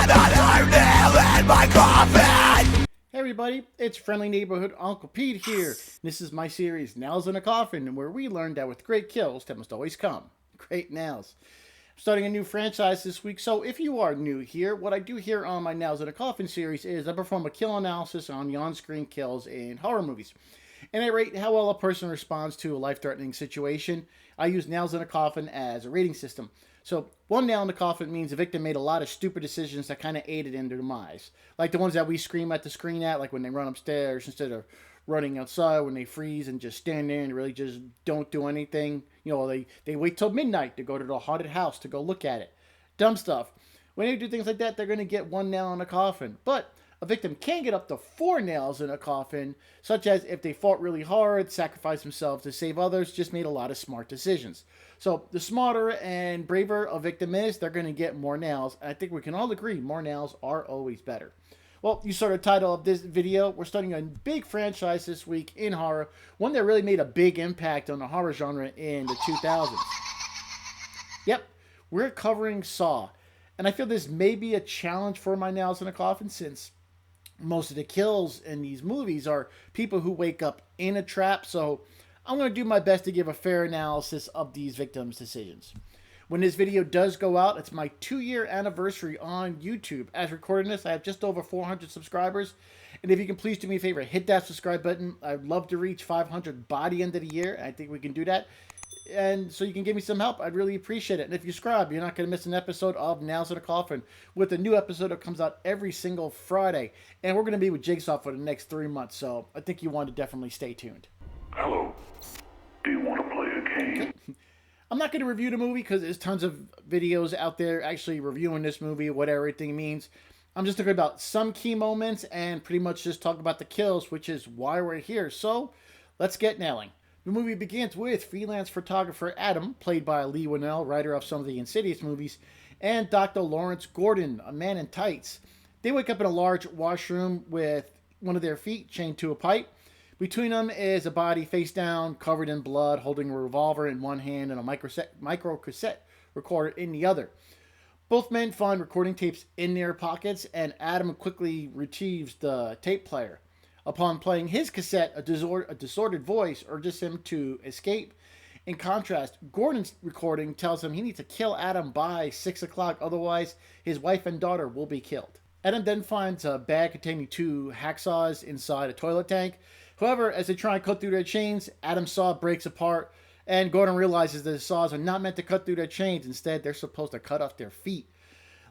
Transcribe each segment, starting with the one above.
Another nail in my coffin! Hey everybody, it's Friendly Neighborhood Uncle Pete here. This is my series, Nails in a Coffin, where we learn that with great kills, there must always come great nails. I'm starting a new franchise this week, so if you are new here, what I do here on my Nails in a Coffin series is I perform a kill analysis on the on-screen kills in horror movies. And I rate how well a person responds to a life-threatening situation. I use Nails in a Coffin as a rating system. So, one nail in the coffin means the victim made a lot of stupid decisions that kind of aided in their demise. Like the ones that we scream at the screen at, like when they run upstairs instead of running outside, when they freeze and just stand there and really just don't do anything. You know, they wait till midnight to go to the haunted house to go look at it. Dumb stuff. When they do things like that, they're going to get one nail in the coffin. But a victim can get up to 4 nails in a coffin, such as if they fought really hard, sacrificed themselves to save others, just made a lot of smart decisions. So the smarter and braver a victim is, they're going to get more nails. And I think we can all agree more nails are always better. Well, you saw the title of this video. We're starting a big franchise this week in horror, one that really made a big impact on the horror genre in the 2000s. Yep, we're covering Saw. And I feel this may be a challenge for my nails in a coffin, since most of the kills in these movies are people who wake up in a trap. So I'm going to do my best to give a fair analysis of these victims' decisions. When this video does go out, it's my 2-year anniversary on YouTube. As recording this, I have just over 400 subscribers. And if you can please do me a favor, hit that subscribe button. I'd love to reach 500 by the end of the year. I think we can do that. And so you can give me some help. I'd really appreciate it. And if you subscribe, you're not going to miss an episode of Nails in a Coffin, with a new episode that comes out every single Friday. And we're going to be with Jigsaw for the next 3 months. So I think you want to definitely stay tuned. Hello. Do you want to play a game? Okay. I'm not going to review the movie because there's tons of videos out there actually reviewing this movie, what everything means. I'm just talking about some key moments and pretty much just talk about the kills, which is why we're here. So let's get nailing. The movie begins with freelance photographer Adam, played by Lee Winnell, writer of some of the Insidious movies, and Dr. Lawrence Gordon, a man in tights. They wake up in a large washroom with one of their feet chained to a pipe. Between them is a body face down, covered in blood, holding a revolver in one hand and a micro cassette recorder in the other. Both men find recording tapes in their pockets, and Adam quickly retrieves the tape player. Upon playing his cassette, a distorted voice urges him to escape. In contrast, Gordon's recording tells him he needs to kill Adam by 6 o'clock, otherwise his wife and daughter will be killed. Adam then finds a bag containing 2 hacksaws inside a toilet tank. However, as they try and cut through their chains, Adam's saw breaks apart, and Gordon realizes that the saws are not meant to cut through their chains. Instead, they're supposed to cut off their feet,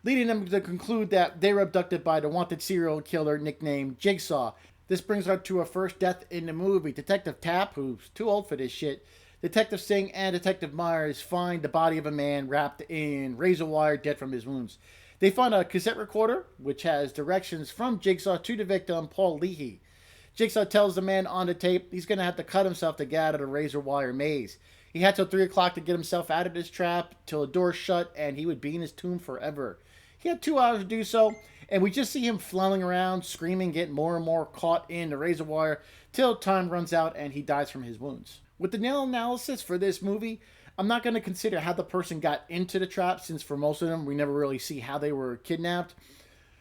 leading them to conclude that they were abducted by the wanted serial killer nicknamed Jigsaw. This brings us to our first death in the movie. Detective Tapp, who's too old for this shit, Detective Singh, and Detective Myers find the body of a man wrapped in razor wire, dead from his wounds. They find a cassette recorder, which has directions from Jigsaw to the victim, Paul Leahy. Jigsaw tells the man on the tape he's going to have to cut himself to get out of the razor wire maze. He had till 3 o'clock to get himself out of this trap, till the door shut, and he would be in his tomb forever. He had 2 hours to do so, and we just see him flailing around, screaming, getting more and more caught in the razor wire, till time runs out and he dies from his wounds. With the nail analysis for this movie, I'm not going to consider how the person got into the trap, since for most of them, we never really see how they were kidnapped.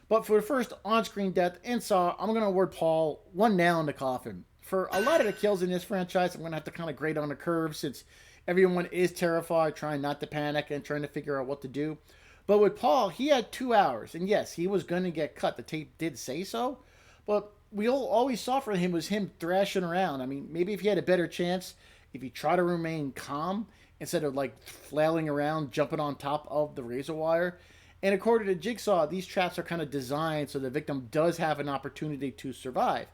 But for the first on-screen death in Saw, I'm going to award Paul 1 nail in the coffin. For a lot of the kills in this franchise, I'm going to have to kind of grade on the curve, since everyone is terrified, trying not to panic and trying to figure out what to do. But with Paul, he had 2 hours, and yes, he was going to get cut. The tape did say so, but we all always saw from him was him thrashing around. I mean, maybe if he had a better chance, if he tried to remain calm instead of like flailing around, jumping on top of the razor wire. And according to Jigsaw, these traps are kind of designed so the victim does have an opportunity to survive.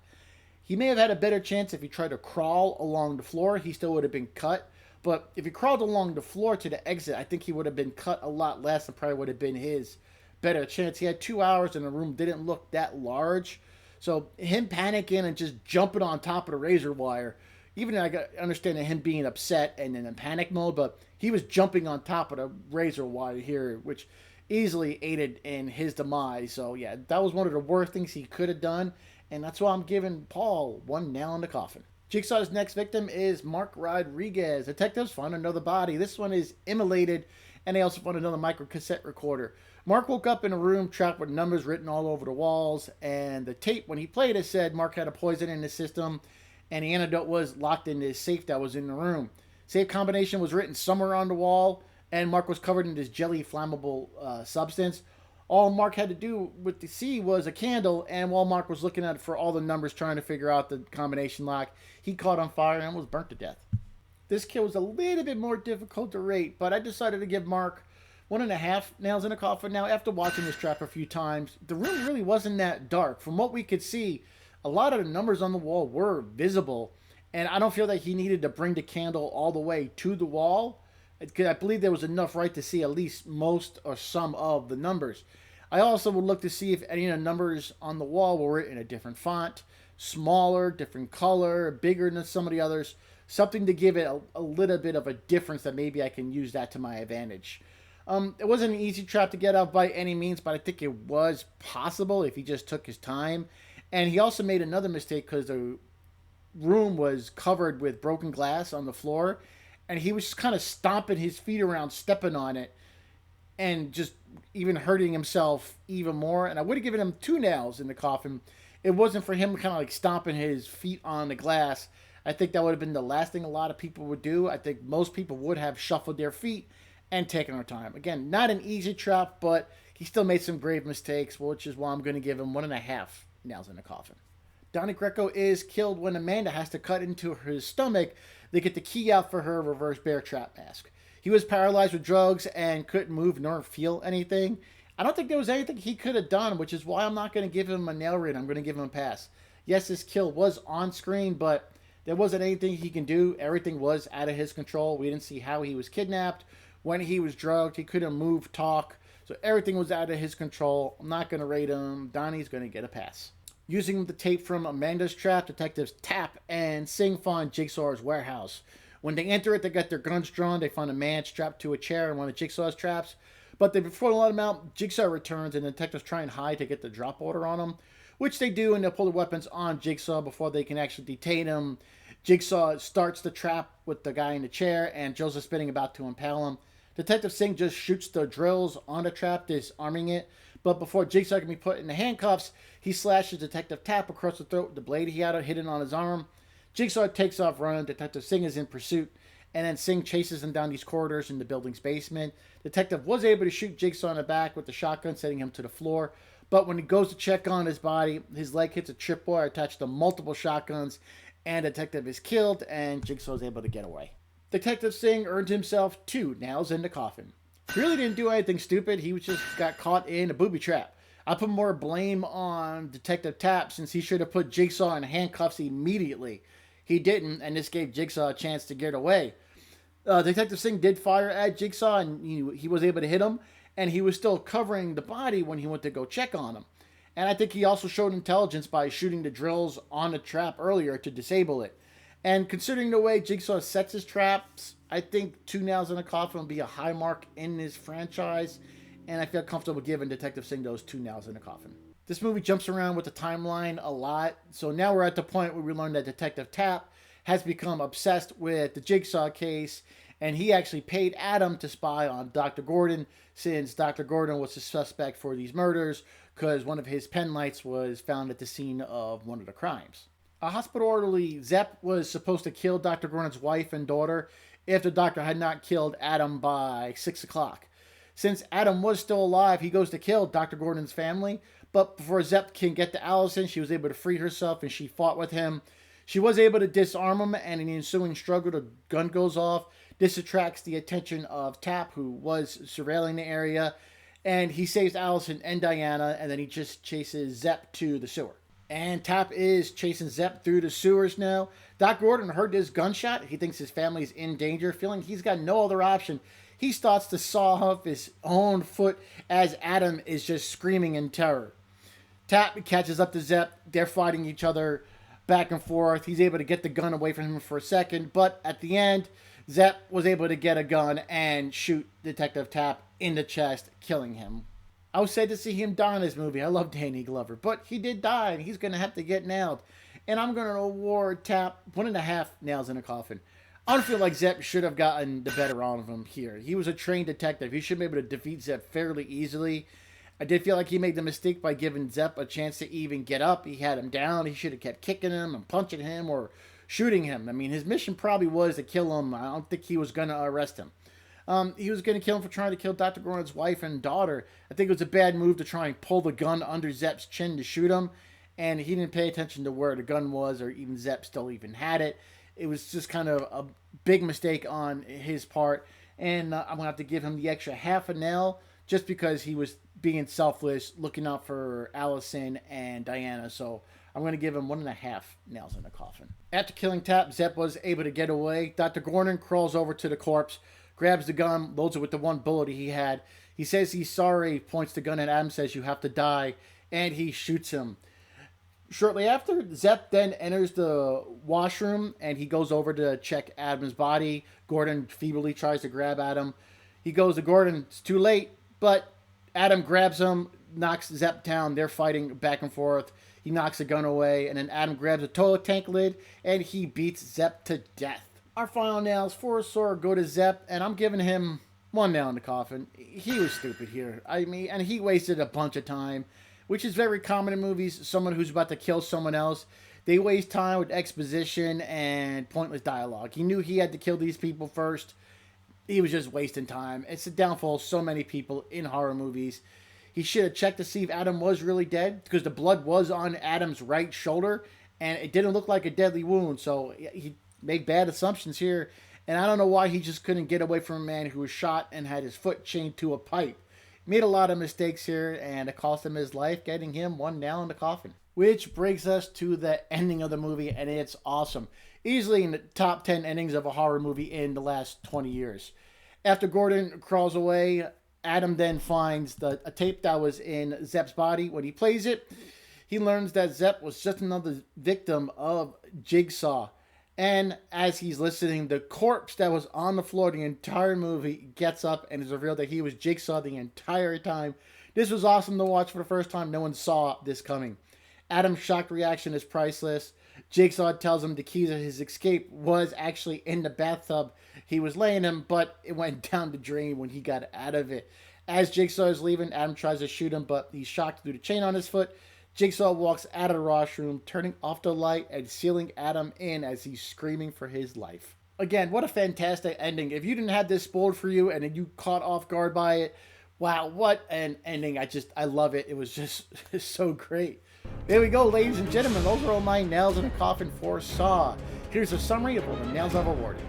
He may have had a better chance if he tried to crawl along the floor. He still would have been cut. But if he crawled along the floor to the exit, I think he would have been cut a lot less and probably would have been his better chance. He had 2 hours and the room didn't look that large. So him panicking and just jumping on top of the razor wire, even I understand him being upset and in a panic mode, but he was jumping on top of the razor wire here, which easily aided in his demise. So yeah, that was one of the worst things he could have done, and that's why I'm giving Paul 1 nail in the coffin. Jigsaw's next victim is Mark Rodriguez. Detectives find another body. This one is immolated, and they also found another microcassette recorder. Mark woke up in a room trapped with numbers written all over the walls, and the tape, when he played it, said Mark had a poison in his system, and the antidote was locked in his safe that was in the room. Safe combination was written somewhere on the wall, and Mark was covered in this jelly flammable substance. All Mark had to do with the C was a candle, and while Mark was looking at it for all the numbers trying to figure out the combination lock, he caught on fire and was burnt to death. This kill was a little bit more difficult to rate, but I decided to give Mark 1.5 nails in a coffin. Now, after watching this trap a few times, the room really wasn't that dark. From what we could see, a lot of the numbers on the wall were visible, and I don't feel that he needed to bring the candle all the way to the wall. I believe there was enough right to see at least most or some of the numbers. I also would look to see if any of the numbers on the wall were written in a different font, smaller, different color, bigger than some of the others, something to give it a little bit of a difference that maybe I can use that to my advantage. It wasn't an easy trap to get out by any means, but I think it was possible if he just took his time. And he also made another mistake because the room was covered with broken glass on the floor, and he was just kind of stomping his feet around, stepping on it, and just even hurting himself even more. And I would have given him 2 nails in the coffin. It wasn't for him kind of like stomping his feet on the glass. I think that would have been the last thing a lot of people would do. I think most people would have shuffled their feet and taken their time. Again, not an easy trap, but he still made some grave mistakes, which is why I'm going to give him 1.5 nails in the coffin. Donnie Greco is killed when Amanda has to cut into his stomach to get the key out for her reverse bear trap mask. He was paralyzed with drugs and couldn't move nor feel anything. I don't think there was anything he could have done, which is why I'm not going to give him a nail rating. I'm going to give him a pass. Yes, his kill was on screen, but there wasn't anything he can do. Everything was out of his control. We didn't see how he was kidnapped, when he was drugged. He couldn't move, talk. So everything was out of his control. I'm not going to rate him. Donnie's going to get a pass. Using the tape from Amanda's trap, detectives Tap and Sing find Jigsaw's warehouse. When they enter it, they got their guns drawn. They find a man strapped to a chair in one of Jigsaw's traps. But before they let him out, Jigsaw returns, and the detectives try and hide to get the drop order on him, which they do, and they'll pull the weapons on Jigsaw before they can actually detain him. Jigsaw starts the trap with the guy in the chair, and Joseph spinning about to impale him. Detective Singh just shoots the drills on the trap, disarming it. But before Jigsaw can be put in the handcuffs, he slashes Detective Tap across the throat with the blade he had hidden on his arm. Jigsaw takes off running. Detective Singh is in pursuit, and then Singh chases him down these corridors in the building's basement. Detective was able to shoot Jigsaw in the back with the shotgun, sending him to the floor. But when he goes to check on his body, his leg hits a tripwire attached to multiple shotguns, and Detective is killed, and Jigsaw is able to get away. Detective Singh earned himself 2 nails in the coffin. He really didn't do anything stupid. He just got caught in a booby trap. I put more blame on Detective Tap, since he should have put Jigsaw in handcuffs immediately. He didn't, and this gave Jigsaw a chance to get away. Detective Singh did fire at Jigsaw, and he was able to hit him, and he was still covering the body when he went to go check on him. And I think he also showed intelligence by shooting the drills on the trap earlier to disable it. And considering the way Jigsaw sets his traps, I think 2 nails in a coffin will be a high mark in this franchise, and I feel comfortable giving Detective Singh those 2 nails in a coffin. This movie jumps around with the timeline a lot, so now we're at the point where we learn that Detective Tap has become obsessed with the Jigsaw case, and he actually paid Adam to spy on Dr. Gordon, since Dr. Gordon was the suspect for these murders, because one of his pen lights was found at the scene of one of the crimes. A hospital orderly, Zepp, was supposed to kill Dr. Gordon's wife and daughter if the doctor had not killed Adam by 6 o'clock. Since Adam was still alive, he goes to kill Dr. Gordon's family, but before Zepp can get to Allison, she was able to free herself, and she fought with him. She was able to disarm him, and in the ensuing struggle, the gun goes off. This attracts the attention of Tap, who was surveilling the area, and he saves Allison and Diana, and then he just chases Zepp to the sewer. And Tap is chasing Zepp through the sewers now. Doc Gordon heard this gunshot. He thinks his family's in danger. Feeling he's got no other option, he starts to saw off his own foot as Adam is just screaming in terror. Tap catches up to Zepp. They're fighting each other back and forth. He's able to get the gun away from him for a second, but at the end, Zepp was able to get a gun and shoot Detective Tap in the chest, killing him. I was sad to see him die in this movie. I love Danny Glover, but he did die, and he's going to have to get nailed. And I'm going to award Tap 1.5 nails in a coffin. I don't feel like Zepp should have gotten the better on of him here. He was a trained detective. He should be able to defeat Zepp fairly easily. I did feel like he made the mistake by giving Zepp a chance to even get up. He had him down. He should have kept kicking him and punching him or shooting him. I mean, his mission probably was to kill him. I don't think he was going to arrest him. He was going to kill him for trying to kill Dr. Gordon's wife and daughter. I think it was a bad move to try and pull the gun under Zepp's chin to shoot him. And he didn't pay attention to where the gun was, or even Zepp still even had it. It was just kind of a big mistake on his part. And I'm going to have to give him the extra half a nail just because he was being selfless, looking out for Allison and Diana. So I'm going to give him 1.5 nails in the coffin. After killing Tap, Zepp was able to get away. Dr. Gordon crawls over to the corpse, grabs the gun, loads it with the one bullet he had. He says he's sorry, points the gun at Adam, says you have to die, and he shoots him. Shortly after, Zepp then enters the washroom and he goes over to check Adam's body. Gordon feebly tries to grab Adam. He goes to Gordon. It's too late, but Adam grabs him, knocks Zepp down. They're fighting back and forth. He knocks the gun away, and then Adam grabs a toilet tank lid and he beats Zepp to death. Our final nails for a sword go to Zepp, and I'm giving him 1 nail in the coffin. He was stupid here. I mean, and he wasted a bunch of time, which is very common in movies. Someone who's about to kill someone else, they waste time with exposition and pointless dialogue. He knew he had to kill these people first. He was just wasting time. It's the downfall of so many people in horror movies. He should have checked to see if Adam was really dead, because the blood was on Adam's right shoulder, and it didn't look like a deadly wound, so he made bad assumptions here. And I don't know why he just couldn't get away from a man who was shot and had his foot chained to a pipe. Made a lot of mistakes here, and it cost him his life, getting him 1 nail in the coffin. Which brings us to the ending of the movie, and it's awesome. Easily in the top 10 endings of a horror movie in the last 20 years. After Gordon crawls away, Adam then finds a tape that was in Zepp's body. When he plays it, he learns that Zepp was just another victim of Jigsaw. And as he's listening, the corpse that was on the floor the entire movie gets up and is revealed that he was Jigsaw the entire time. This was awesome to watch for the first time. No one saw this coming. Adam's shocked reaction is priceless. Jigsaw tells him the key to his escape was actually in the bathtub he was laying in, but it went down the drain when he got out of it. As Jigsaw is leaving, Adam tries to shoot him, but he's shocked through the chain on his foot. Jigsaw walks out of the washroom, turning off the light and sealing Adam in as he's screaming for his life. Again, what a fantastic ending. If you didn't have this spoiled for you and then you caught off guard by it, wow, what an ending. I love it. It was just so great. There we go, ladies and gentlemen. Those are all my nails in a coffin for Saw. Here's a summary of all the nails I've awarded.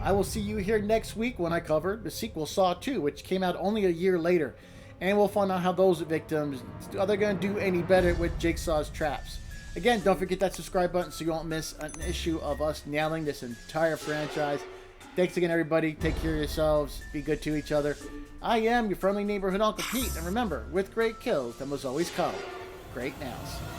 I will see you here next week when I cover the sequel, Saw 2, which came out only a year later. And we'll find out how those victims, are they going to do any better with Jigsaw's traps? Again, don't forget that subscribe button so you won't miss an issue of us nailing this entire franchise. Thanks again, everybody. Take care of yourselves. Be good to each other. I am your friendly neighborhood Uncle Pete. And remember, with great kills, there must always come great nails.